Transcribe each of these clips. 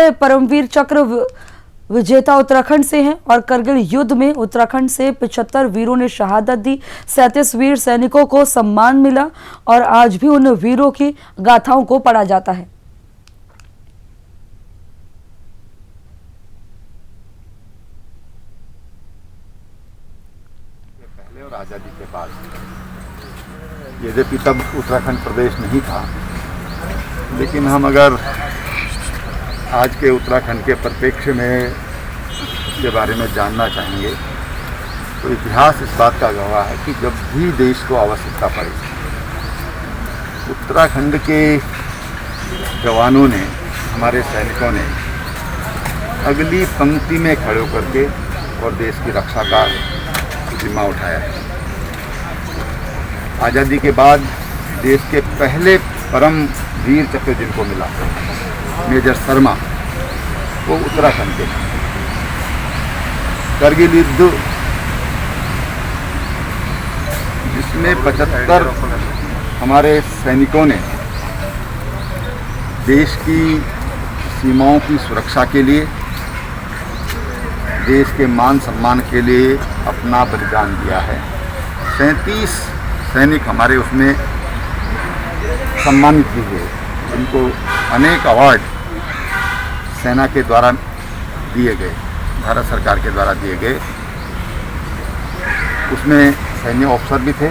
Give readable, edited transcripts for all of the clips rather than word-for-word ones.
वे परमवीर चक्र विजेता उत्तराखंड से हैं और करगिल युद्ध में उत्तराखंड से 75 वीरों ने शहादत दी। 37 वीर सैनिकों को सम्मान मिला और आज भी उन वीरों की गाथाओं को पढ़ा जाता है। पहले और आज़ादी के बाद यद्यपि तब उत्तराखंड प्रदेश नहीं था, लेकिन हम अगर आज के उत्तराखंड के परिप्रेक्ष्य में के बारे में जानना चाहेंगे तो इतिहास इस बात का गवाह है कि जब भी देश को आवश्यकता पड़ी, उत्तराखंड के जवानों ने, हमारे सैनिकों ने अगली पंक्ति में खड़े होकर के और देश की रक्षा का जिम्मा उठाया है। आज़ादी के बाद देश के पहले परम वीर चक्र जिनको मिला, मेजर शर्मा, वो उत्तराखंड के। करगिल युद्ध जिसमें 75 हमारे सैनिकों ने देश की सीमाओं की सुरक्षा के लिए, देश के मान सम्मान के लिए अपना बलिदान दिया है। 37 सैनिक हमारे उसमें सम्मानित भी हुए, जिनको अनेक अवार्ड सेना के द्वारा दिए गए, भारत सरकार के द्वारा दिए गए। उसमें सैन्य अफसर भी थे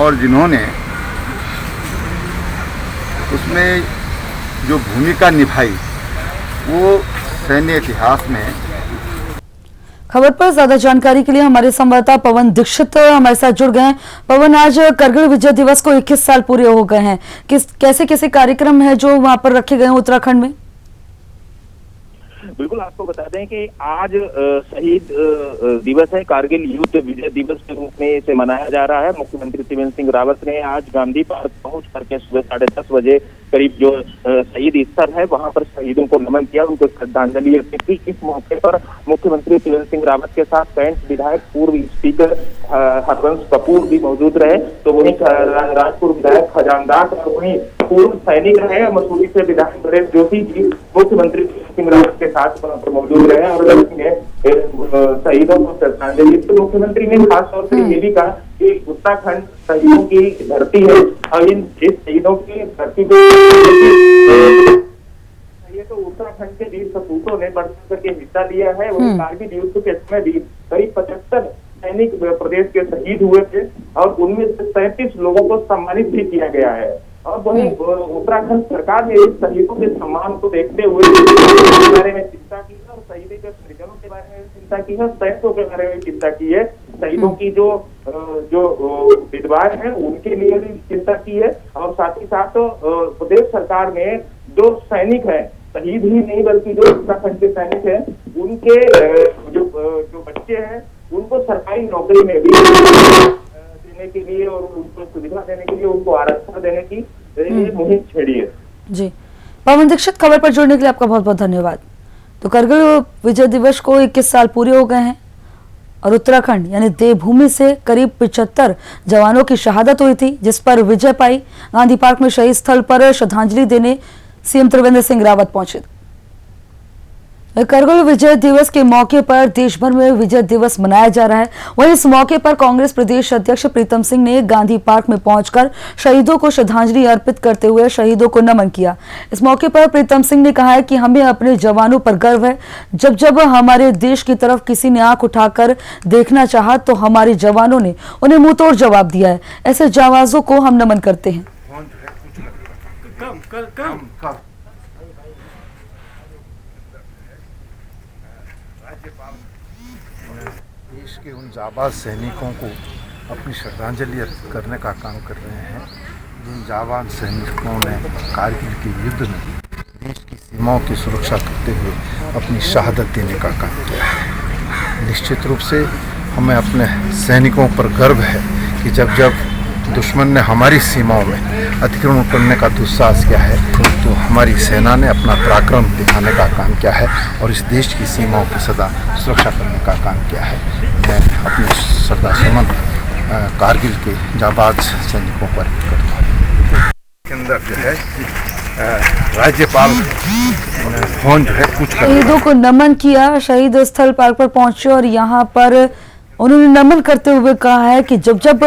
और जिन्होंने उसमें जो भूमिका निभाई वो सैन्य इतिहास में। खबर पर ज्यादा जानकारी के लिए हमारे संवाददाता पवन दीक्षित हमारे साथ जुड़ गए हैं। पवन, आज करगिल विजय दिवस को 21 साल पूरे हो गए हैं। कैसे कैसे कार्यक्रम है जो वहां पर रखे गए हैं उत्तराखंड में? बिल्कुल, आपको बता दें कि आज शहीद दिवस है। करगिल युद्ध विजय दिवस के रूप में इसे मनाया जा रहा है। मुख्यमंत्री त्रिवेंद्र सिंह रावत ने आज गांधी पार्क पहुंच करके सुबह 10:30 बजे करीब जो शहीद स्थल है वहां पर शहीदों को नमन किया, उनको श्रद्धांजलि अर्पित की। इस मौके पर मुख्यमंत्री त्रिवेंद्र सिंह रावत के साथ कैंट विधायक पूर्व स्पीकर हरवंश कपूर भी मौजूद रहे। तो वहीं राजपुर विधायक खजानदास और वहीं पूर्व सैनिक रहे मसूरी से विधायक नरेश जोशी जी मुख्यमंत्री सिंह रावत के साथ मौजूद रहे और शहीदों को श्रद्धांजलि। तो मुख्यमंत्री ने खास तौर से ये भी कहा कि उत्तराखंड शहीदों की धरती है और इन शहीदों की धरती पे ये तो उत्तराखंड के वीर सपूतों ने बढ़ करके हिस्सा लिया है। वही कारगिल युद्ध के समय भी करीब 75 सैनिक प्रदेश के शहीद हुए थे और उनमें से 37 लोगों को सम्मानित भी किया गया है। और वही उत्तराखंड सरकार ने इस शहीदों के सम्मान को देखते हुए के बारे में चिंता की है और शहीदों के परिजनों के बारे में चिंता की है, सैनिकों के बारे में चिंता की है, शहीदों की जो विधवाएं हैं उनके लिए भी चिंता की है। और साथ ही साथ प्रदेश सरकार ने जो सैनिक है, शहीद ही नहीं बल्कि जो उत्तराखंड के सैनिक हैं, उनके जो बच्चे हैं उनको सरकारी नौकरी में भी देने के लिए और उनको सुविधा देने के लिए, उनको आरक्षण देने की मुहिम छेड़ी है। जी, पवन दीक्षित, खबर पर जुड़ने के लिए आपका बहुत बहुत धन्यवाद। तो करगिल विजय दिवस को 21 साल पूरे हो गए हैं और उत्तराखंड यानी देवभूमि से करीब 75 जवानों की शहादत हुई थी, जिस पर विजय पाई। गांधी पार्क में शहीद स्थल पर श्रद्धांजलि देने सीएम त्रिवेंद्र सिंह रावत पहुंचे। करगिल विजय दिवस के मौके पर देश भर में विजय दिवस मनाया जा रहा है। वहीं इस मौके पर कांग्रेस प्रदेश अध्यक्ष प्रीतम सिंह ने गांधी पार्क में पहुंचकर शहीदों को श्रद्धांजलि अर्पित करते हुए शहीदों को नमन किया। इस मौके पर प्रीतम सिंह ने कहा है कि हमें अपने जवानों पर गर्व है। जब जब हमारे देश की तरफ किसी ने आंख उठाकर देखना चाहा तो हमारे जवानों ने उन्हें मुंहतोड़ जवाब दिया है। ऐसे जाबाजों को हम नमन करते हैं। देश के उन जाबाज सैनिकों को अपनी श्रद्धांजलि अर्पित करने का काम कर रहे हैं, जिन जाबाज सैनिकों ने कारगिल के युद्ध में देश की सीमाओं की सुरक्षा करते हुए अपनी शहादत देने का काम किया है। निश्चित रूप से हमें अपने सैनिकों पर गर्व है कि जब जब दुश्मन ने हमारी सीमाओं में अतिक्रमण करने का दुस्साहस किया है तो हमारी सेना ने अपना पराक्रम दिखाने का काम किया है और इस देश की सीमाओं की सदा सुरक्षा करने का काम किया है। मैं अपने श्रद्धा सुमन कारगिल के जाबाज सैनिकों पर करता हूँ। के अंदर जो है राज्यपाल फोन जो है कुछ कर शहीदों को नमन किया। शहीद स्थल पार्क पर पहुंचे और यहाँ पर उन्होंने नमन करते हुए कहा है कि जब जब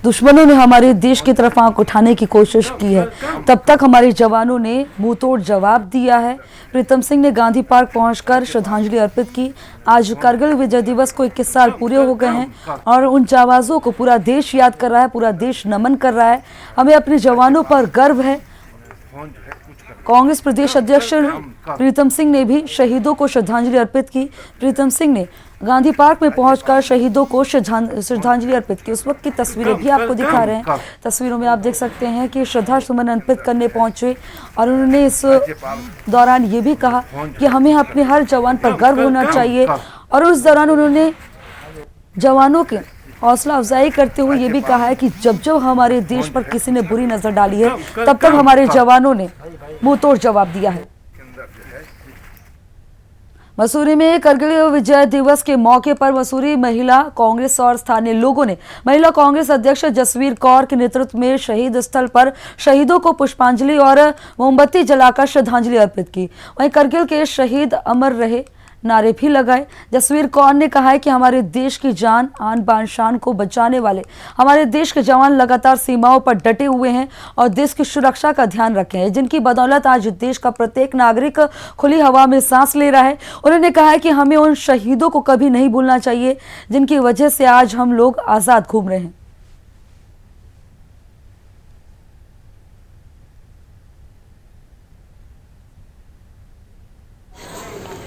दुश्मनों ने हमारे देश की तरफ आंख उठाने की कोशिश की है, तब तक हमारे जवानों ने मुंहतोड़ जवाब दिया है। प्रीतम सिंह ने गांधी पार्क पहुंचकर श्रद्धांजलि अर्पित की। आज कारगिल विजय दिवस को 21 साल पूरे हो गए हैं और उन जाबाजों को पूरा देश याद कर रहा है, पूरा देश नमन कर रहा है। हमें अपने जवानों पर गर्व है। कांग्रेस प्रदेश अध्यक्ष प्रीतम सिंह ने भी शहीदों को श्रद्धांजलि अर्पित की। प्रीतम सिंह ने गांधी पार्क में पहुंचकर शहीदों को श्रद्धांजलि अर्पित की। उस वक्त की तस्वीरें भी आपको दिखा रहे हैं। तस्वीरों में आप देख सकते हैं कि श्रद्धा सुमन अर्पित करने पहुंचे और उन्होंने इस दौरान ये भी कहा कि हमें अपने हर जवान पर गर्व होना चाहिए। और उस दौरान उन्होंने जवानों के हौसला अफजाई करते हुए ये भी कहा है कि जब जब हमारे देश पर किसी ने बुरी नजर डाली है, तब तक हमारे जवानों ने मुंहतोड़ जवाब दिया है। मसूरी में कारगिल विजय दिवस के मौके पर मसूरी महिला कांग्रेस और स्थानीय लोगों ने महिला कांग्रेस अध्यक्ष जसवीर कौर के नेतृत्व में शहीद स्थल पर शहीदों को पुष्पांजलि और मोमबत्ती जलाकर श्रद्धांजलि अर्पित की। वहीं कारगिल के शहीद अमर रहे नारे भी लगाए। जसवीर कौर ने कहा है कि हमारे देश की जान आन बान शान को बचाने वाले हमारे देश के जवान लगातार सीमाओं पर डटे हुए हैं और देश की सुरक्षा का ध्यान रखे हैं, जिनकी बदौलत आज देश का प्रत्येक नागरिक खुली हवा में सांस ले रहा है। उन्होंने कहा है कि हमें उन शहीदों को कभी नहीं भूलना चाहिए जिनकी वजह से आज हम लोग आजाद घूम रहे हैं।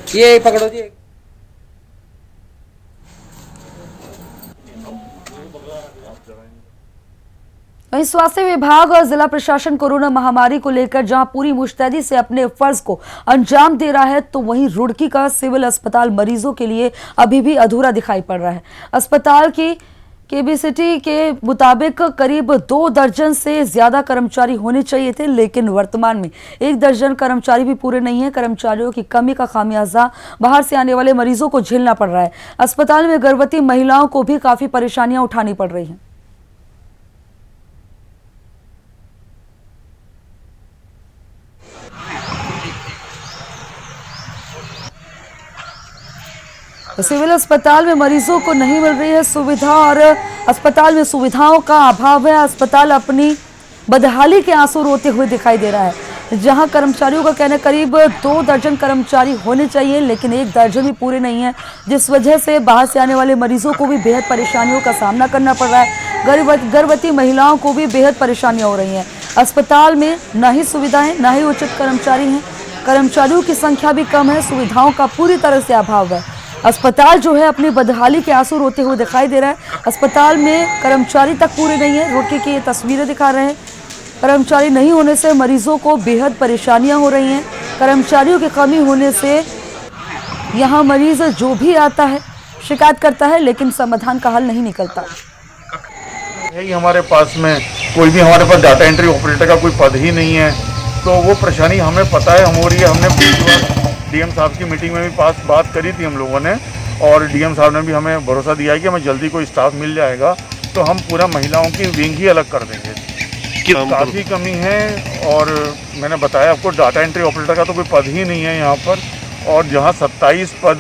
ये पकड़ो जी। वहीं स्वास्थ्य विभाग और जिला प्रशासन कोरोना महामारी को लेकर जहां पूरी मुस्तैदी से अपने फर्ज को अंजाम दे रहा है, तो वहीं रुड़की का सिविल अस्पताल मरीजों के लिए अभी भी अधूरा दिखाई पड़ रहा है। अस्पताल की केबीसीटी के मुताबिक करीब 2 दर्जन से ज्यादा कर्मचारी होने चाहिए थे, लेकिन वर्तमान में 1 दर्जन कर्मचारी भी पूरे नहीं है। कर्मचारियों की कमी का खामियाजा बाहर से आने वाले मरीजों को झेलना पड़ रहा है। अस्पताल में गर्भवती महिलाओं को भी काफी परेशानियां उठानी पड़ रही हैं। सिविल अस्पताल में मरीजों को नहीं मिल रही है सुविधा और अस्पताल में सुविधाओं का अभाव है। अस्पताल अपनी बदहाली के आंसू रोते हुए दिखाई दे रहा है। जहां कर्मचारियों का कहना करीब 2 दर्जन कर्मचारी होने चाहिए, लेकिन 1 दर्जन भी पूरे नहीं है, जिस वजह से बाहर से आने वाले मरीजों को भी बेहद परेशानियों का सामना करना पड़ रहा है। गर्भवती महिलाओं को भी बेहद परेशानियां हो रही हैं। अस्पताल में न ही सुविधाएं न ही उचित कर्मचारी हैं। कर्मचारियों की संख्या भी कम है। सुविधाओं का पूरी तरह से अभाव है। अस्पताल जो है अपनी बदहाली के आंसू रोते हुए दिखाई दे रहा है। अस्पताल में कर्मचारी तक पूरे नहीं है। रुड़की की ये तस्वीरें दिखा रहे हैं। कर्मचारी नहीं होने से मरीजों को बेहद परेशानियां हो रही हैं। कर्मचारियों की कमी होने से यहाँ मरीज जो भी आता है शिकायत करता है, लेकिन समाधान का हल नहीं निकलता। यही हमारे पास में कोई भी हमारे पास डाटा एंट्री ऑपरेटर का कोई पद ही नहीं है, तो वो परेशानी हमें पता है, हम हो रही है। हमने डीएम साहब की मीटिंग में भी बात करी थी हम लोगों ने, और डीएम साहब ने भी हमें भरोसा दिया है कि हमें जल्दी कोई स्टाफ मिल जाएगा, तो हम पूरा महिलाओं की विंग ही अलग कर देंगे। काफ़ी कमी है, और मैंने बताया आपको डाटा एंट्री ऑपरेटर का तो कोई पद ही नहीं है यहाँ पर। और जहाँ 27 पद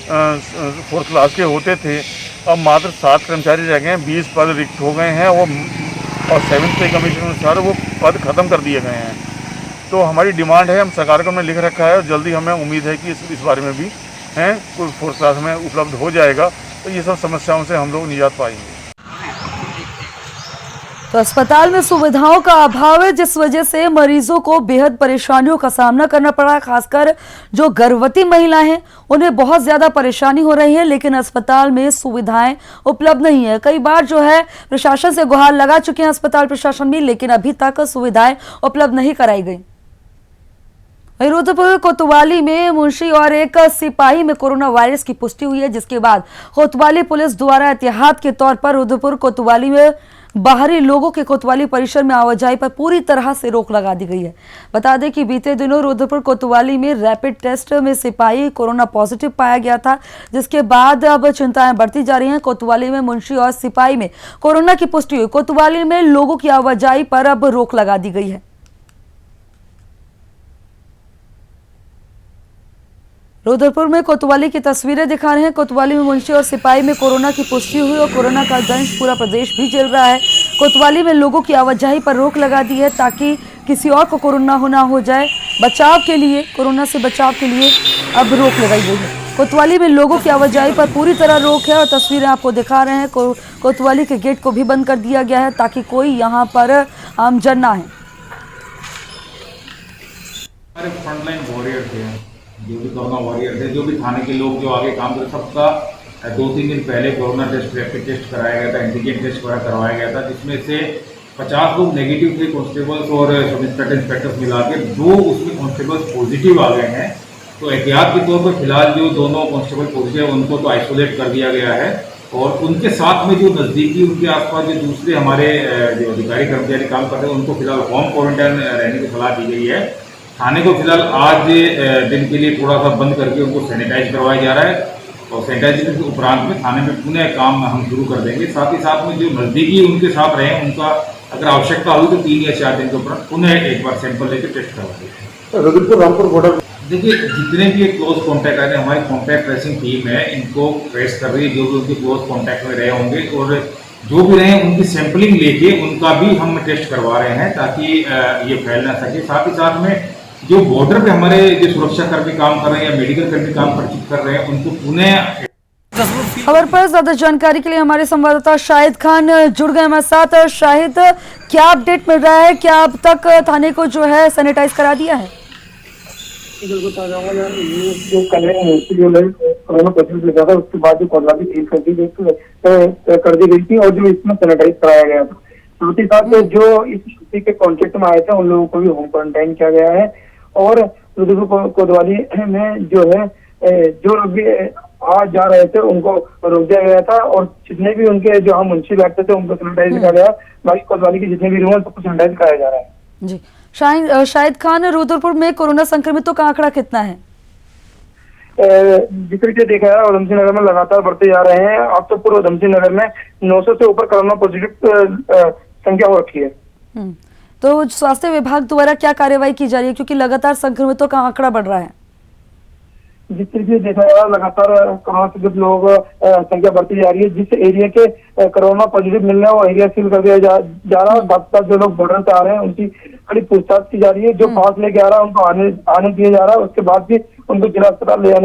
4th क्लास के होते थे, अब मात्र 7 कर्मचारी रह गए हैं। 20 पद रिक्त हो गए हैं, और 7th पे कमीशन अनुसार वो पद ख़त्म कर दिए गए हैं। तो हमारी डिमांड है, हम सरकार को हमने लिख रखा है, और जल्दी हमें उम्मीद है कि इस बारे में भी हैं कोई 4th क्लास में उपलब्ध हो जाएगा, तो ये सब समस्याओं से हम लोग निजात पाएंगे। तो अस्पताल में सुविधाओं का अभाव है, जिस वजह से मरीजों को बेहद परेशानियों का सामना करना पड़ रहा है। खासकर जो गर्भवती महिलाएं हैं उन्हें बहुत ज्यादा परेशानी हो रही है, लेकिन अस्पताल में सुविधाएं उपलब्ध नहीं है। कई बार जो है प्रशासन से गुहार लगा चुके हैं अस्पताल प्रशासन भी, लेकिन अभी तक सुविधाएं उपलब्ध नहीं कराई गई। रुद्रपुर कोतवाली में मुंशी और एक सिपाही में कोरोना वायरस की पुष्टि हुई है, जिसके बाद कोतवाली पुलिस द्वारा एहतियात के तौर पर रुद्रपुर कोतवाली में बाहरी लोगों के कोतवाली परिसर में आवाजाही पर पूरी तरह से रोक लगा दी गई है। बता दें कि बीते दिनों रुद्रपुर कोतवाली में रैपिड टेस्ट में सिपाही कोरोना पॉजिटिव पाया गया था, जिसके बाद अब चिंताएं बढ़ती जा रही हैं। कोतवाली में मुंशी और सिपाही में कोरोना की पुष्टि हुई। कोतवाली में लोगों की आवाजाही पर अब रोक लगा दी गई है। रुद्रपुर में कोतवाली की तस्वीरें दिखा रहे हैं। कोतवाली में मुंशी और सिपाही में कोरोना की पुष्टि हुई और कोरोना का दंश पूरा प्रदेश भी झेल रहा है। कोतवाली में लोगों की आवाजाही पर रोक लगा दी है ताकि किसी और को कोरोना ना हो जाए। बचाव के लिए, कोरोना से बचाव के लिए अब रोक लगाई गई है। कोतवाली में लोगों की आवाजाही पर पूरी तरह रोक है और तस्वीरें आपको दिखा रहे हैं। कोतवाली के गेट को भी बंद कर दिया गया है ताकि कोई यहाँ पर आमजन ना है। हमारे फ्रंटलाइन वॉरियर थे, जो भी कोरोना वॉरियर थे, जो भी थाने के लोग जो आगे काम कर, सबका 2-3 दिन पहले कोरोना रैपिड टेस्ट कराया गया था, एंटीजन टेस्ट करवाया गया था, जिसमें से 50 लोग नेगेटिव थे कांस्टेबल्स और सब इंस्पेक्टर्स मिला के, 2 उसमें कांस्टेबल्स पॉजिटिव आ गए हैं। तो एहतियात के तौर पर फिलहाल जो दोनों कांस्टेबल पॉजिटिव है उनको तो आइसोलेट कर दिया गया है और उनके साथ में जो नज़दीकी उनके आसपास जो दूसरे हमारे जो अधिकारी कर्मचारी काम करते हैं उनको फिलहाल होम क्वारंटाइन रहने की सलाह दी गई है। थाने को फिलहाल आज दिन के लिए थोड़ा सा बंद करके उनको सैनिटाइज करवाया जा रहा है और सैनिटाइजेशन के उपरांत में थाने में पुनः काम हम शुरू कर देंगे। साथ ही साथ में जो नज़दीकी उनके साथ रहे उनका अगर आवश्यकता हुई तो 3 या 4 दिन के उपरांत पुनः एक बार सैंपल लेकर टेस्ट करवा देंगे। रुद्रपुर रामपुर बॉर्डर देखिए, जितने भी क्लोज कॉन्टैक्ट आए हैं, हमारी कॉन्टैक्ट ट्रेसिंग टीम है, इनको ट्रेस कर रही है, जो भी उनके क्लोज कॉन्टैक्ट में रहे होंगे और जो भी रहे उनकी सैंपलिंग लेके उनका भी हम टेस्ट करवा रहे हैं ताकि ये फैल ना सके। साथ ही साथ में जो बॉर्डर पे हमारे जो सुरक्षा कर्मी काम कर रहे हैं या मेडिकल कर्मी काम कर रहे हैं उनको पुनः। खबर पर ज्यादा जानकारी के लिए हमारे संवाददाता शाहिद खान जुड़ गए हमारे साथ। शाहिद, क्या अपडेट मिल रहा है? क्या अब तक थाने को जो है सैनिटाइज करा दिया है? बिल्कुल बताऊंगा यार, ये जो कल कोरोना पॉजिटिव लगा था उसके बाद जो कोतवाली सील कर दी गई थी और जो इसमें सैनिटाइज कराया गया था, साथ ही साथ जो इस छुट्टी के कॉन्टेक्ट में आए थे उन लोगों को भी होम क्वारंटाइन किया गया है और रुद्रपुर कोतवाली में जो है जो लोग भी आ जा रहे थे उनको रोक दिया गया था और जितने भी उनके जो हम मुंशी बैठते थे उनको सैनिटाइज किया गया। बाकी कोतवाली की जितने भी रूम है सबको सैनिटाइज कराया जा रहा है। जी शाहिद खान, रुद्रपुर में कोरोना संक्रमितों का आंकड़ा कितना है? जिक्र के देखा है उधमसिंह नगर में लगातार बढ़ते जा रहे हैं। अब तो पूरे उधमसिंह नगर में 900 से ऊपर कोरोना पॉजिटिव संख्या हो रखी है। तो स्वास्थ्य विभाग द्वारा क्या कार्रवाई की जा रही है, क्योंकि लगातार संक्रमितों का आंकड़ा बढ़ रहा है? जिस तरीके से देखा जा रहा है लगातार कोरोना से लोग संख्या बढ़ती जा रही है। जिस एरिया के कोरोना पॉजिटिव मिल रहे हैं वो एरिया सील कर दिया जा रहा है। साथ साथ जो लोग बॉर्डर से आ रहे हैं उनकी कड़ी पूछताछ की जा रही है। जो पास लेके आ रहा है उनको आने दिया जा रहा है। उसके बाद भी उनको जिला अस्पताल भेजा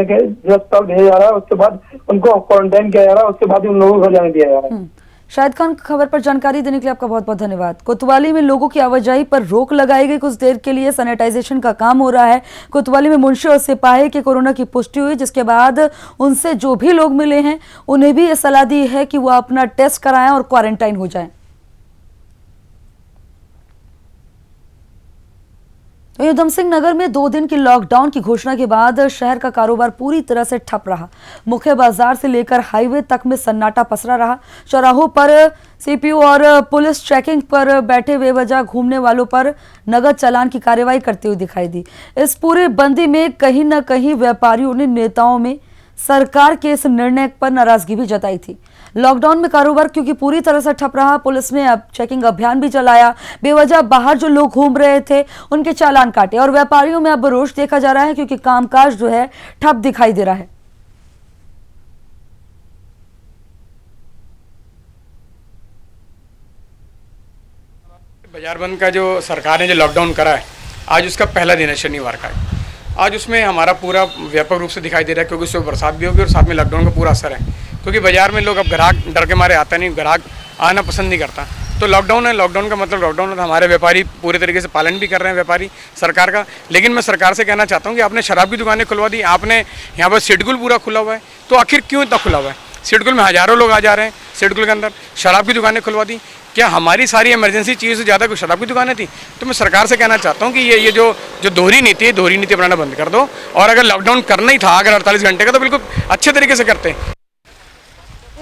जा रहा है। उसके बाद उनको क्वारंटाइन किया जा रहा है। उसके बाद उन लोगों को घर जाने दिया जा रहा है। शाहिद खान, खबर पर जानकारी देने के लिए आपका बहुत बहुत धन्यवाद। कोतवाली में लोगों की आवाजाही पर रोक लगाई गई, कुछ देर के लिए सैनिटाइजेशन का काम हो रहा है। कोतवाली में मुंशी और सिपाही के कोरोना की पुष्टि हुई, जिसके बाद उनसे जो भी लोग मिले हैं उन्हें भी ये सलाह दी है कि वो अपना टेस्ट कराएं और क्वारंटाइन हो जाएं। तो उधमसिंह नगर में 2 दिन की लॉकडाउन की घोषणा के बाद शहर का कारोबार पूरी तरह से ठप रहा। मुख्य बाजार से लेकर हाईवे तक में सन्नाटा पसरा रहा। चौराहों पर सीपीयू और पुलिस चेकिंग पर बैठे बेवजह घूमने वालों पर नगद चालान की कार्रवाई करते हुए दिखाई दी। इस पूरे बंदी में कहीं न कहीं व्यापारियों ने नेताओं में सरकार के इस निर्णय पर नाराजगी भी जताई थी। लॉकडाउन में कारोबार क्योंकि पूरी तरह से ठप रहा, पुलिस ने अब चेकिंग अभियान भी चलाया। बेवजह बाहर जो लोग घूम रहे थे उनके चालान काटे और व्यापारियों में अब रोष देखा जा रहा है क्योंकि कामकाज जो है ठप दिखाई दे रहा है। बाजार बंद का जो सरकार ने जो लॉकडाउन करा है, आज उसका पहला दिन है, शनिवार का है। आज उसमें हमारा पूरा व्यापक रूप से दिखाई दे रहा है क्योंकि उसमें बरसात भी होगी और साथ में लॉकडाउन का पूरा असर है। क्योंकि बाजार में लोग अब ग्राहक डर के मारे आता नहीं, ग्राहक आना पसंद नहीं करता। तो लॉकडाउन है, लॉकडाउन का मतलब लॉकडाउन है। तो हमारे व्यापारी पूरे तरीके से पालन भी कर रहे हैं, व्यापारी सरकार का। लेकिन मैं सरकार से कहना चाहता हूँ कि आपने शराब की दुकानें खुलवा दी, आपने यहाँ पर सिडकुल पूरा खुला हुआ है, तो आखिर क्यों इतना खुला हुआ है? सिडकुल में हज़ारों लोग आ जा रहे हैं, सिडकुल के अंदर शराब की दुकानें खुलवा दी। क्या हमारी सारी इमरजेंसी चीज़ से ज़्यादा कोई शराब की दुकानें थी? तो मैं सरकार से कहना चाहता हूँ कि ये जो दोहरी नीति है, दोहरी नीति अपनाना बंद कर दो। और अगर लॉकडाउन करना ही था अगर 48 घंटे का, तो बिल्कुल अच्छे तरीके से करते।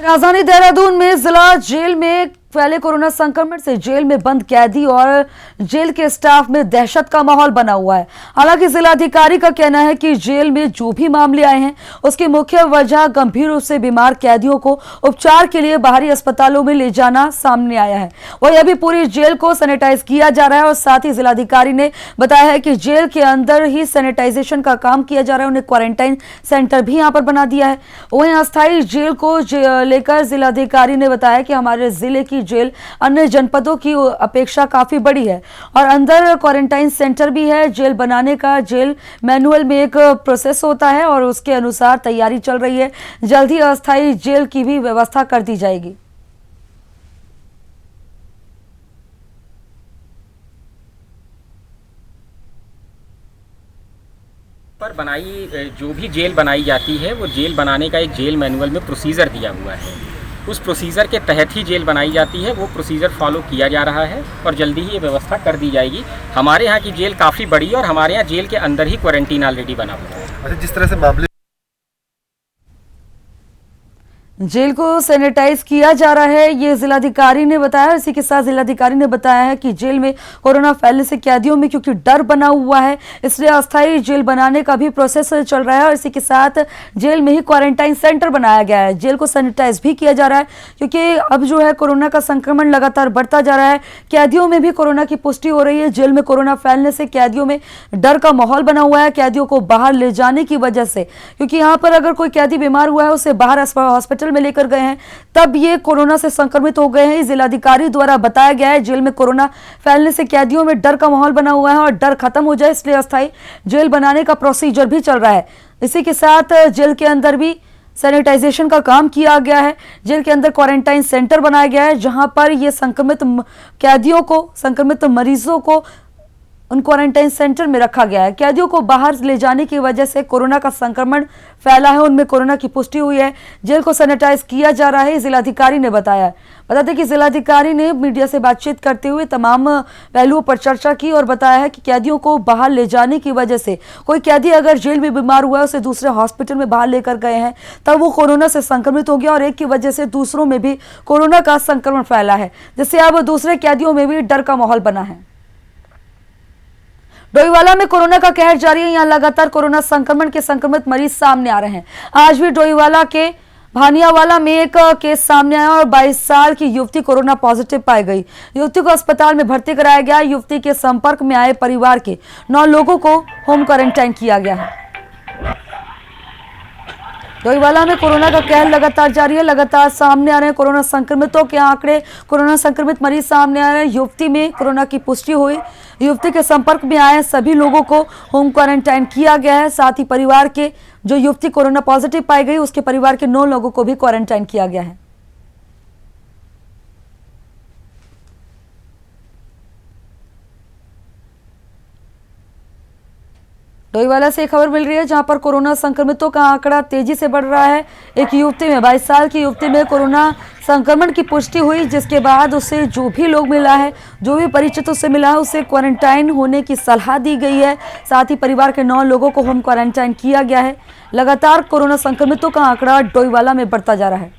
राजधानी देहरादून में जिला जेल में फैले कोरोना संक्रमण से जेल में बंद कैदी और जेल के स्टाफ में दहशत का माहौल बना हुआ है। हालांकि जिलाधिकारी का कहना है कि जेल में जो भी मामले आए हैं उसकी मुख्य वजह गंभीर रूप से बीमार कैदियों को उपचार के लिए बाहरी अस्पतालों में ले जाना सामने आया है। वही अभी पूरी जेल को सैनिटाइज किया जा रहा है और साथ ही जिलाधिकारी ने बताया है कि जेल के अंदर ही सैनिटाइजेशन का काम किया जा रहा है। उन्हें क्वारंटाइन सेंटर भी यहाँ पर बना दिया है। वहीं अस्थायी जेल को लेकर जिलाधिकारी ने बताया कि हमारे जिले की जेल अन्य जनपदों की अपेक्षा काफी बड़ी है और अंदर क्वारंटाइन सेंटर भी है। जेल बनाने का जेल मैनुअल में एक प्रोसेस होता है और उसके अनुसार तैयारी चल रही है। जल्द ही अस्थायी जेल की भी व्यवस्था कर दी जाएगी। पर जो भी जेल बनाई जाती है वो जेल बनाने का एक जेल मैनुअल में प्रोसीजर दिया हुआ है। उस प्रोसीजर के तहत ही जेल बनाई जाती है। वो प्रोसीजर फॉलो किया जा रहा है और जल्दी ही ये व्यवस्था कर दी जाएगी। हमारे यहाँ की जेल काफ़ी बड़ी है और हमारे यहाँ जेल के अंदर ही क्वारंटीन ऑलरेडी बना हुआ है। अच्छा, जिस तरह से मामले जेल को सैनिटाइज किया जा रहा है, ये जिलाधिकारी ने बताया। इसी के साथ जिलाधिकारी ने बताया है कि जेल में कोरोना फैलने से कैदियों में क्योंकि डर बना हुआ है, इसलिए अस्थायी जेल बनाने का भी प्रोसेस चल रहा है और इसी के साथ जेल में ही क्वारंटाइन सेंटर बनाया गया है। जेल को सैनिटाइज भी किया जा रहा है क्योंकि अब जो है कोरोना का संक्रमण लगातार बढ़ता जा रहा है। कैदियों में भी कोरोना की पुष्टि हो रही है। जेल में कोरोना फैलने से कैदियों में डर का माहौल बना हुआ है। कैदियों को बाहर ले जाने की वजह से, क्योंकि यहाँ पर अगर कोई कैदी बीमार हुआ है उसे बाहर हॉस्पिटल में लेकर गए हैं तब ये कोरोना से संक्रमित हो गए हैं। जिलाधिकारी द्वारा बताया गया है जेल में कोरोना फैलने से कैदियों में डर का माहौल बना हुआ है और डर खत्म हो जाए इसलिए अस्थायी जेल बनाने का प्रोसीजर भी चल रहा है। इसी के साथ जेल के अंदर भी सैनिटाइजेशन का काम किया गया है। जेल के अंदर क्वारंटाइन सेंटर बनाया गया है जहां पर ये संक्रमित कैदियों को, संक्रमित मरीजों को उन क्वारंटाइन सेंटर में रखा गया है। कैदियों को बाहर ले जाने की वजह से कोरोना का संक्रमण फैला है, उनमें कोरोना की पुष्टि हुई है। जेल को सैनिटाइज किया जा रहा है, जिलाधिकारी ने बताया। बता दें कि जिलाधिकारी ने मीडिया से बातचीत करते हुए तमाम पहलुओं पर चर्चा की और बताया है कि कैदियों को बाहर ले जाने की वजह से कोई कैदी अगर जेल में बीमार हुआ है, उसे दूसरे हॉस्पिटल में बाहर लेकर गए हैं तब वो कोरोना से संक्रमित हो गया और एक की वजह से दूसरों में भी कोरोना का संक्रमण फैला है, जिससे अब दूसरे कैदियों में भी डर का माहौल बना है। डोईवाला में कोरोना का कहर जारी है। यहाँ लगातार कोरोना संक्रमण के संक्रमित मरीज सामने आ रहे हैं। आज भी डोईवाला के भानियावाला में एक केस सामने आया और 22 साल की युवती कोरोना पॉजिटिव पाई गई। युवती को अस्पताल में भर्ती कराया गया। युवती के संपर्क में आए परिवार के 9 लोगों को होम क्वारंटाइन किया गया है। डोईवाला में कोरोना का कहर लगातार जारी है। लगातार सामने आ रहे हैं कोरोना संक्रमितों के आंकड़े। कोरोना संक्रमित मरीज सामने आ रहे हैं। युवती में कोरोना की पुष्टि हुई। युवती के संपर्क में आए सभी लोगों को होम क्वारंटाइन किया गया है। साथ ही परिवार के जो युवती कोरोना पॉजिटिव पाई गई उसके परिवार के 9 लोगों को भी क्वारंटाइन किया गया है। डोईवाला से खबर मिल रही है जहां पर कोरोना संक्रमितों का आंकड़ा तेजी से बढ़ रहा है। एक युवती में 22 साल की युवती में कोरोना संक्रमण की पुष्टि हुई, जिसके बाद उसे जो भी लोग मिला है, जो भी परिचित उससे मिला है, उसे क्वारंटाइन होने की सलाह दी गई है। साथ ही परिवार के 9 लोगों को होम क्वारंटाइन किया गया है। लगातार कोरोना संक्रमितों का आंकड़ा डोईवाला में बढ़ता जा रहा है।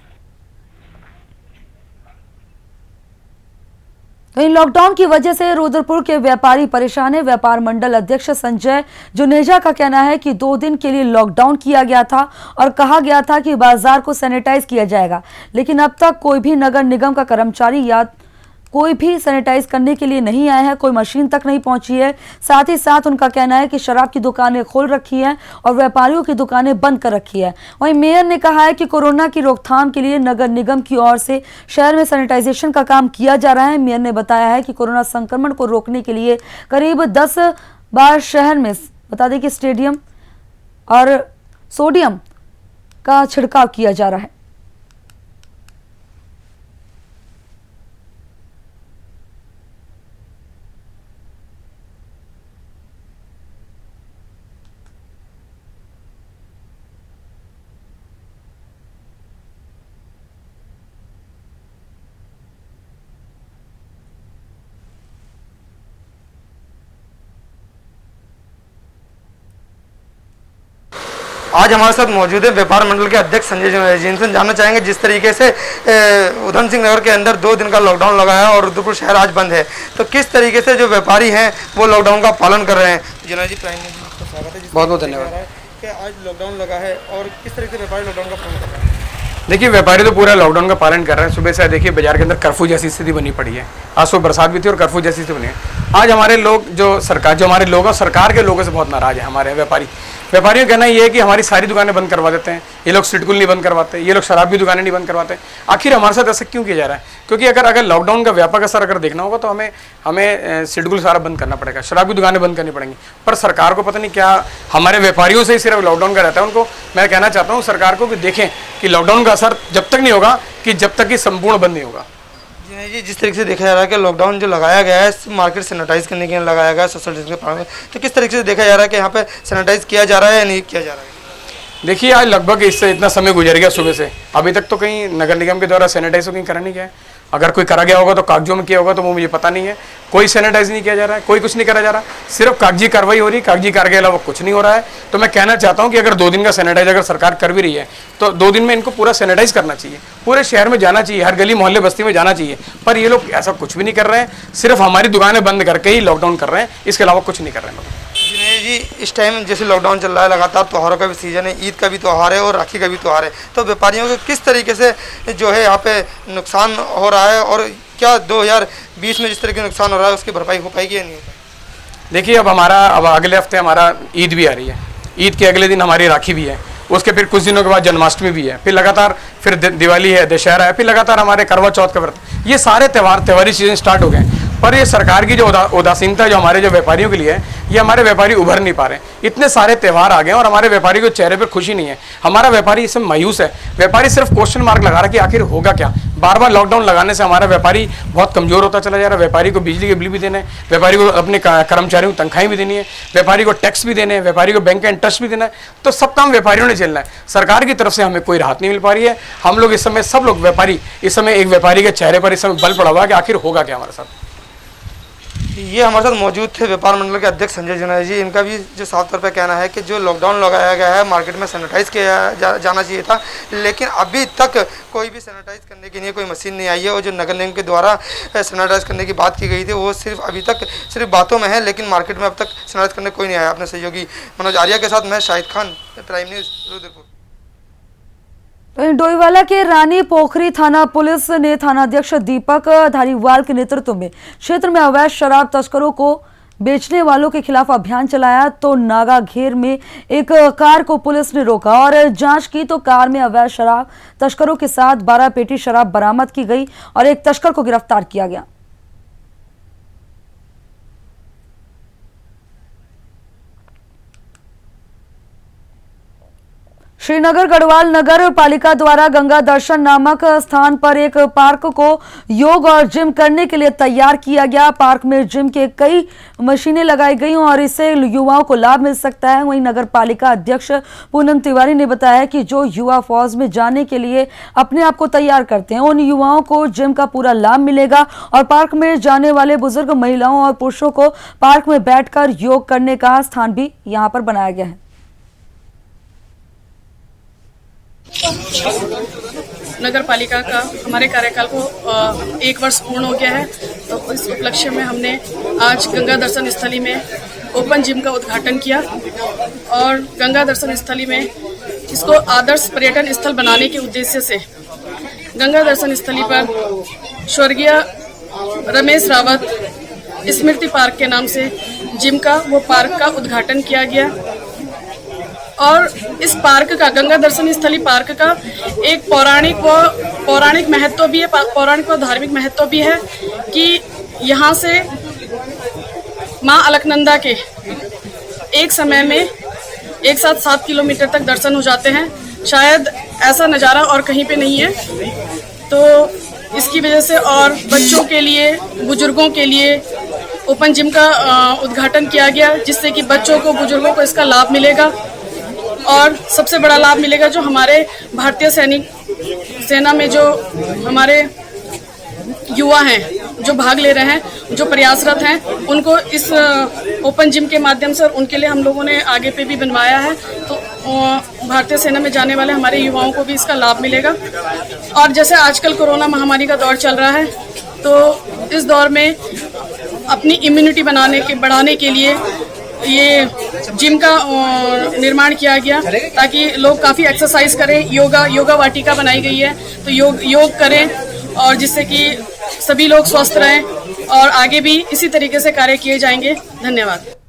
वहीं लॉकडाउन की वजह से रुद्रपुर के व्यापारी परेशान है। व्यापार मंडल अध्यक्ष संजय जुनेजा का कहना है कि 2 दिन के लिए लॉकडाउन किया गया था और कहा गया था कि बाजार को सैनिटाइज किया जाएगा, लेकिन अब तक कोई भी नगर निगम का कर्मचारी या कोई भी सैनिटाइज करने के लिए नहीं आया है। कोई मशीन तक नहीं पहुंची है। साथ ही साथ उनका कहना है कि शराब की दुकानें खोल रखी हैं और व्यापारियों की दुकानें बंद कर रखी है। वहीं मेयर ने कहा है कि कोरोना की रोकथाम के लिए नगर निगम की ओर से शहर में सैनिटाइजेशन का काम किया जा रहा है। मेयर ने बताया है कि कोरोना संक्रमण को रोकने के लिए करीब 10 बार शहर में, बता दें कि स्टेडियम और सोडियम का छिड़काव किया जा रहा है। आज हमारे साथ मौजूद है व्यापार मंडल के अध्यक्ष संजय जी। इनसे जानना चाहेंगे जिस तरीके से उधम सिंह नगर के अंदर 2 दिन का लॉकडाउन लगा है और रुद्रपुर शहर आज बंद है, तो किस तरीके से जो व्यापारी हैं वो लॉकडाउन का पालन कर रहे हैं। जिला जी प्राइम मिनिस्टर जी का स्वागत है। बहुत बहुत धन्यवाद। कि आज लॉकडाउन लगा है और किस तरीके से व्यापारी लॉकडाउन का पालन कर रहे हैं। देखिए, व्यापारी तो पूरा लॉकडाउन का पालन कर रहे हैं। सुबह से देखिए बाजार के अंदर कर्फ्यू जैसी स्थिति बनी पड़ी है। आज सुबह बरसात भी थी और कर्फ्यू जैसी स्थिति बनी है। आज हमारे लोग जो हमारे लोग हैं सरकार के लोगों से बहुत नाराज है। हमारे व्यापारियों का कहना ये है कि हमारी सारी दुकानें बंद करवा देते हैं, ये लोग सिटकुल नहीं बंद करवाते, ये लोग शराब की दुकानें नहीं बंद करवाते। आखिर हमारे साथ ऐसा क्यों किया जा रहा है? क्योंकि अगर लॉकडाउन का व्यापक असर अगर देखना होगा तो हमें सिटकुल सारा बंद करना पड़ेगा, शराब की दुकानें बंद करनी पड़ेंगी। पर सरकार को पता नहीं क्या हमारे व्यापारियों से ही सिर्फ लॉकडाउन का रहता है। उनको मैं कहना चाहता हूँ सरकार को कि देखें कि लॉकडाउन का असर जब तक नहीं होगा कि जब तक कि संपूर्ण बंद नहीं होगा। जी, जिस तरीके से देखा जा रहा है कि लॉकडाउन जो लगाया गया है मार्केट सैनिटाइज करने के लिए लगाया गया है, सोशल डिस्टेंस के पालन, तो किस तरीके से देखा जा रहा है कि यहाँ पे सैनिटाइज किया जा रहा है या नहीं किया जा रहा है। देखिए, आज लगभग इससे इतना समय गुजर गया सुबह से, अभी तक तो कहीं नगर निगम के द्वारा सैनिटाइज तो कहीं करा नहीं गया है। अगर कोई करा गया होगा तो कागजों में किया होगा तो वो मुझे पता नहीं है। कोई सैनिटाइज नहीं किया जा रहा है, कोई कुछ नहीं करा जा रहा, सिर्फ कागजी कार्रवाई हो रही है। कागजी कार्रवाई के अलावा कुछ नहीं हो रहा है। तो मैं कहना चाहता हूं कि अगर 2 दिन का सैनिटाइज अगर सरकार कर भी रही है तो 2 दिन में इनको पूरा सैनिटाइज करना चाहिए, पूरे शहर में जाना चाहिए, हर गली मोहल्ले बस्ती में जाना चाहिए। पर ये लोग ऐसा कुछ भी नहीं कर रहे हैं, सिर्फ हमारी दुकानें बंद करके ही लॉकडाउन कर रहे हैं, इसके अलावा कुछ नहीं कर रहे हैं लोग। जी, इस टाइम जैसे लॉकडाउन चल रहा है, लगातार त्योहारों का भी सीजन है, ईद का भी त्यौहार है और राखी का भी त्यौहार है, तो व्यापारियों को किस तरीके से जो है यहाँ पे नुकसान हो रहा है और क्या 2020 में जिस तरह के नुकसान हो रहा है उसकी भरपाई हो पाएगी या नहीं हो पाएगी। देखिए, अब अगले हफ्ते हमारा ईद भी आ रही है, ईद के अगले दिन हमारी राखी भी है, उसके फिर कुछ दिनों के बाद जन्माष्टमी भी है, फिर लगातार फिर दिवाली है, दशहरा है, फिर लगातार हमारे करवा चौथ का व्रत, ये सारे त्योहारी सीजन स्टार्ट हो गए। पर ये सरकार की जो उदासीनता जो हमारे जो व्यापारियों के लिए है, ये हमारे व्यापारी उभर नहीं पा रहे। इतने सारे त्यौहार आ गए और हमारे व्यापारी के चेहरे पर खुशी नहीं है। हमारा व्यापारी इसमें मायूस है। व्यापारी सिर्फ क्वेश्चन मार्क लगा रहा है कि आखिर होगा क्या। बार बार लॉकडाउन लगाने से हमारा व्यापारी बहुत कमजोर होता चला जा रहा है। व्यापारी को बिजली के बिल भी देने हैं, व्यापारी को अपने कर्मचारियों को तनख्वाहें भी देनी है, व्यापारी को टैक्स भी देने हैं, व्यापारी को बैंक का इंटरेस्ट भी देना है। तो सब काम व्यापारियों ने झेलना है। सरकार की तरफ से हमें कोई राहत नहीं मिल पा रही है। हम लोग इस समय सब लोग व्यापारी इस समय एक व्यापारी के चेहरे पर इस समय बल पड़ा हुआ है कि आखिर होगा क्या हमारे साथ। ये हमारे साथ मौजूद थे व्यापार मंडल के अध्यक्ष संजय जी। इनका भी जो साफ तौर पर कहना है कि जो लॉकडाउन लगाया गया है मार्केट में सैनिटाइज किया जाना चाहिए था, लेकिन अभी तक कोई भी सैनिटाइज करने के लिए कोई मशीन नहीं आई है। और जो नगर निगम के द्वारा सैनिटाइज करने की बात की गई थी वो सिर्फ अभी तक सिर्फ बातों में है, लेकिन मार्केट में अब तक सैनिटाइज करने कोई नहीं आया। अपने सहयोगी मनोज आर्या के साथ मैं शाहिद खान, प्राइम न्यूज़, रुद्रपुर। डोईवाला के रानी पोखरी थाना पुलिस ने थानाध्यक्ष दीपक धारीवाल के नेतृत्व में क्षेत्र में अवैध शराब तस्करों को बेचने वालों के खिलाफ अभियान चलाया। तो नागा घेर में एक कार को पुलिस ने रोका और जांच की तो कार में अवैध शराब तस्करों के साथ 12 पेटी शराब बरामद की गई और एक तस्कर को गिरफ्तार किया गया। श्रीनगर गढ़वाल नगर पालिका द्वारा गंगा दर्शन नामक स्थान पर एक पार्क को योग और जिम करने के लिए तैयार किया गया। पार्क में जिम के कई मशीनें लगाई गई और इससे युवाओं को लाभ मिल सकता है। वहीं नगर पालिका अध्यक्ष पूनम तिवारी ने बताया कि जो युवा फौज में जाने के लिए अपने आप को तैयार करते हैं उन युवाओं को जिम का पूरा लाभ मिलेगा और पार्क में जाने वाले बुजुर्ग महिलाओं और पुरुषों को पार्क में बैठकर योग करने का स्थान भी यहाँ पर बनाया गया है। नगर पालिका का हमारे कार्यकाल को 1 वर्ष पूर्ण हो गया है, तो इस उपलक्ष्य में हमने आज गंगा दर्शन स्थली में ओपन जिम का उद्घाटन किया और गंगा दर्शन स्थली में इसको आदर्श पर्यटन स्थल बनाने के उद्देश्य से गंगा दर्शन स्थली पर स्वर्गीय रमेश रावत स्मृति पार्क के नाम से जिम का वो पार्क का उद्घाटन किया गया। और इस पार्क का गंगा दर्शन स्थली पार्क का एक पौराणिक महत्व भी है, पौराणिक व धार्मिक महत्व भी है कि यहाँ से माँ अलकनंदा के एक समय में एक साथ 7 किलोमीटर तक दर्शन हो जाते हैं। शायद ऐसा नज़ारा और कहीं पे नहीं है, तो इसकी वजह से और बच्चों के लिए बुजुर्गों के लिए ओपन जिम का उद्घाटन किया गया, जिससे कि बच्चों को बुजुर्गों को इसका लाभ मिलेगा और सबसे बड़ा लाभ मिलेगा जो हमारे भारतीय सेना में जो हमारे युवा हैं जो भाग ले रहे हैं, जो प्रयासरत हैं, उनको इस ओपन जिम के माध्यम से और उनके लिए हम लोगों ने आगे पे भी बनवाया है। तो भारतीय सेना में जाने वाले हमारे युवाओं को भी इसका लाभ मिलेगा। और जैसे आजकल कोरोना महामारी का दौर चल रहा है, तो इस दौर में अपनी इम्यूनिटी बढ़ाने के लिए ये जिम का निर्माण किया गया, ताकि लोग काफ़ी एक्सरसाइज करें। योगा वाटिका बनाई गई है, तो योग करें, और जिससे कि सभी लोग स्वस्थ रहें, और आगे भी इसी तरीके से कार्य किए जाएंगे। धन्यवाद।